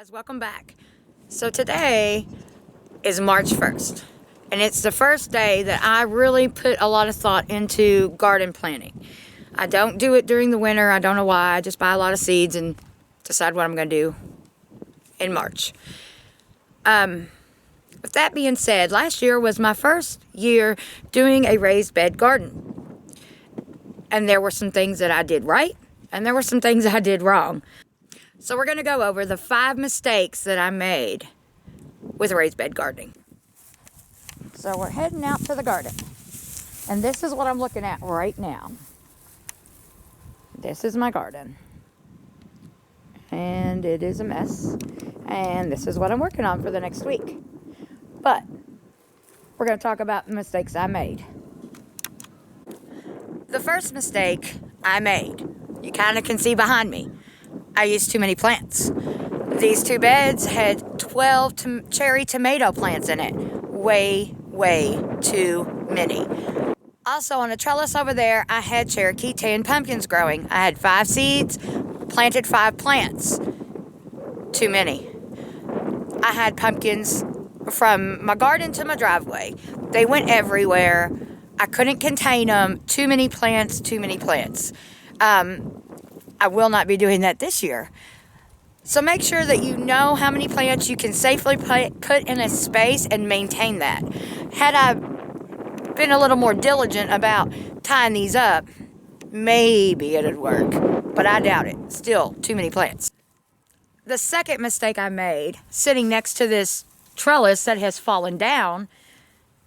Guys, welcome back. So today is March 1st, and it's the first day that I really put a lot of thought into garden planting. I don't do it during the winter. I don't know why. I just buy a lot of seeds and decide what I'm going to do in March. With that being said, last year was my first year doing a raised bed garden. And there were some things that I did right, and there were some things I did wrong. So we're going to go over the 5 mistakes that I made with raised bed gardening. So we're heading out to the garden. And this is what I'm looking at right now. This is my garden. And it is a mess. And this is what I'm working on for the next week. But we're going to talk about the mistakes I made. The first mistake I made, you kind of can see behind me. I used too many plants. These 2 beds had 12 cherry tomato plants in it. Way too many. Also on a trellis over there, I had Cherokee tan pumpkins growing. I had 5 seeds, planted 5 plants. Too many. I had pumpkins from my garden to my driveway. They went everywhere. I couldn't contain them. Too many plants, too many plants. I will not be doing that this year. So make sure that you know how many plants you can safely put in a space and maintain that. Had I been a little more diligent about tying these up, maybe it'd work, but I doubt it. Still, too many plants. The second mistake I made, sitting next to this trellis that has fallen down,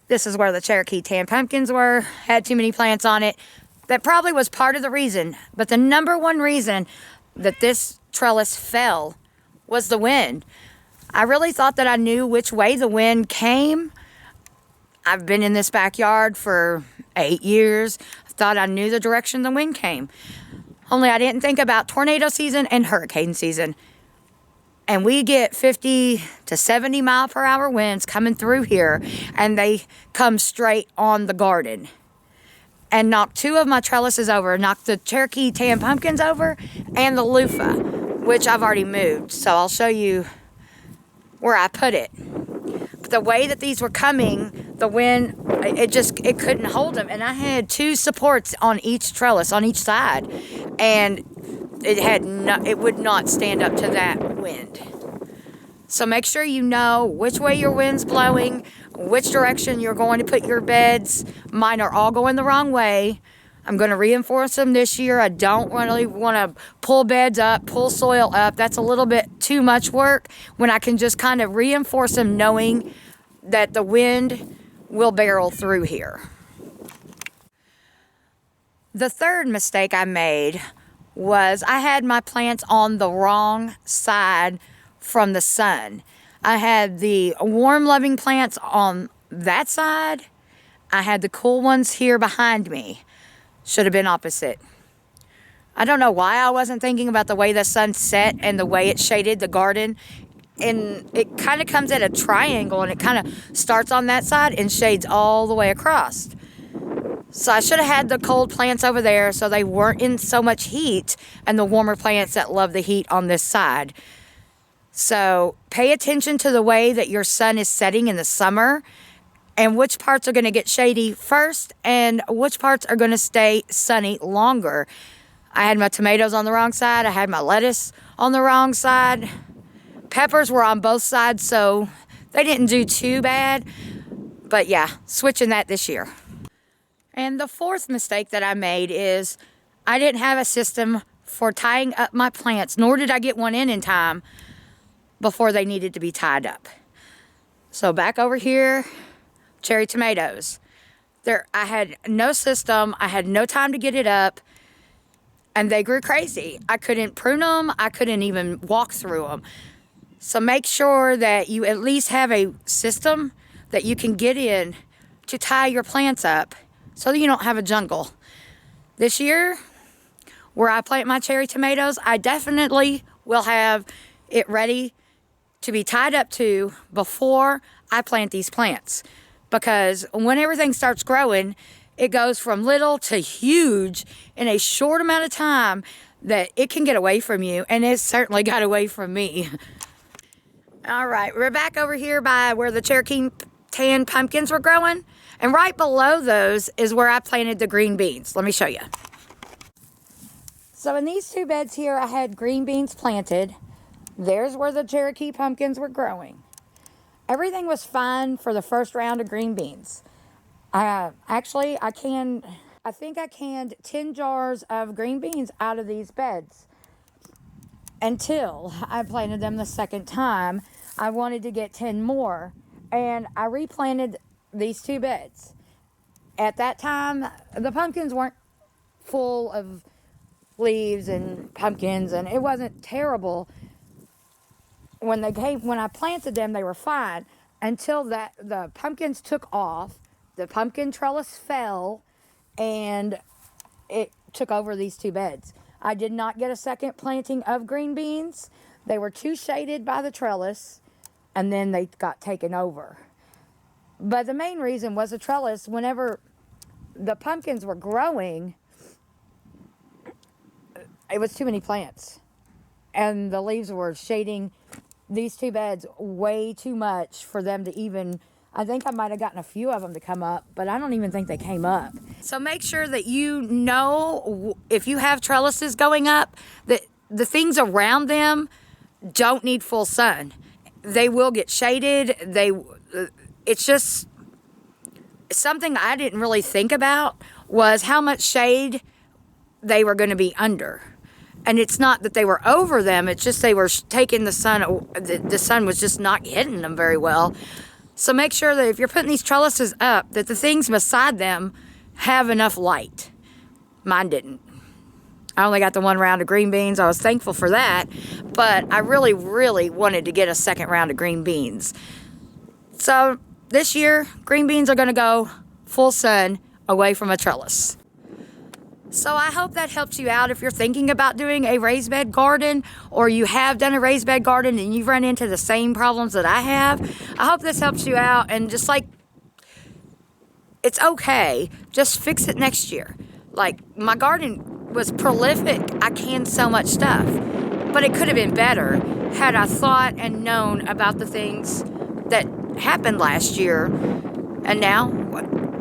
this is where the Cherokee tan pumpkins were, had too many plants on it. That probably was part of the reason, but the number one reason that this trellis fell was the wind. I really thought that I knew which way the wind came. I've been in this backyard for 8 years. I thought I knew the direction the wind came. Only I didn't think about tornado season and hurricane season. And we get 50 to 70 mile per hour winds coming through here, and they come straight on the garden. And knocked 2 of my trellises over, knocked the Cherokee tan pumpkins over, and the loofah, which I've already moved. So I'll show you where I put it. But the way that these were coming, the wind, it couldn't hold them. And I had 2 supports on each trellis, on each side. And it would not stand up to that wind. So make sure you know which way your wind's blowing, which direction you're going to put your beds. Mine are all going the wrong way. I'm going to reinforce them this year. I don't really want to pull beds up, pull soil up. That's a little bit too much work when I can just kind of reinforce them knowing that the wind will barrel through here. The third mistake I made was I had my plants on the wrong side from the sun. I had the warm loving plants on that side. I had the cool ones here behind me. Should have been opposite. I don't know why I wasn't thinking about the way the sun set and the way it shaded the garden. And it kind of comes at a triangle, and it kind of starts on that side and shades all the way across. So I should have had the cold plants over there so they weren't in so much heat, and the warmer plants that love the heat on this side. So pay attention to the way that your sun is setting in the summer, and which parts are going to get shady first and which parts are going to stay sunny longer. I had my tomatoes on the wrong side. I had my lettuce on the wrong side. Peppers were on both sides, so they didn't do too bad. But yeah, switching that this year. And the fourth mistake that I made is I didn't have a system for tying up my plants, nor did I get one in time before they needed to be tied up. So back over here, cherry tomatoes. I had no system. I had no time to get it up, and they grew crazy. I couldn't prune them. I couldn't even walk through them. So make sure that you at least have a system that you can get in to tie your plants up so that you don't have a jungle. This year, where I plant my cherry tomatoes, I definitely will have it ready to be tied up to before I plant these plants. Because when everything starts growing, it goes from little to huge in a short amount of time that it can get away from you, and it certainly got away from me. All right, we're back over here by where the Cherokee tan pumpkins were growing. And right below those is where I planted the green beans. Let me show you. So in these 2 beds here, I had green beans planted. There's where the Cherokee pumpkins were growing. Everything was fine for the first round of green beans. I think I canned 10 jars of green beans out of these beds until I planted them the second time. I wanted to get 10 more, and I replanted these 2 beds. At that time, the pumpkins weren't full of leaves and pumpkins, and it wasn't terrible. When I planted them, they were fine until the pumpkins took off, the pumpkin trellis fell, and it took over these 2 beds. I did not get a second planting of green beans. They were too shaded by the trellis, and then they got taken over. But the main reason was the trellis. Whenever the pumpkins were growing, it was too many plants, and the leaves were shading these 2 beds way too much for them to even, I think I might have gotten a few of them to come up, but I don't even think they came up. So make sure that you know, if you have trellises going up, that the things around them don't need full sun. They will get shaded. It's just something I didn't really think about was how much shade they were going to be under. And it's not that they were over them, it's just they were taking the sun. The sun was just not hitting them very well. So make sure that if you're putting these trellises up, that the things beside them have enough light. Mine didn't. I only got the 1 round of green beans. I was thankful for that, but I really, really wanted to get a second round of green beans. So this year, green beans are going to go full sun away from a trellis. So I hope that helps you out if you're thinking about doing a raised bed garden, or you have done a raised bed garden and you've run into the same problems that I have. I hope this helps you out, and just like, it's okay. Just fix it next year. Like, my garden was prolific. I canned so much stuff, but it could have been better had I thought and known about the things that happened last year. And now,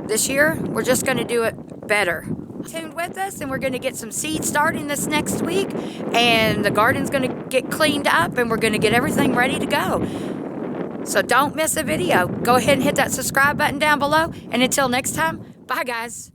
this year, we're just going to do it better. Tuned with us, and we're going to get some seeds starting this next week, and the garden's going to get cleaned up, and we're going to get everything ready to go. So don't miss a video. Go ahead and hit that subscribe button down below, and until next time, bye guys.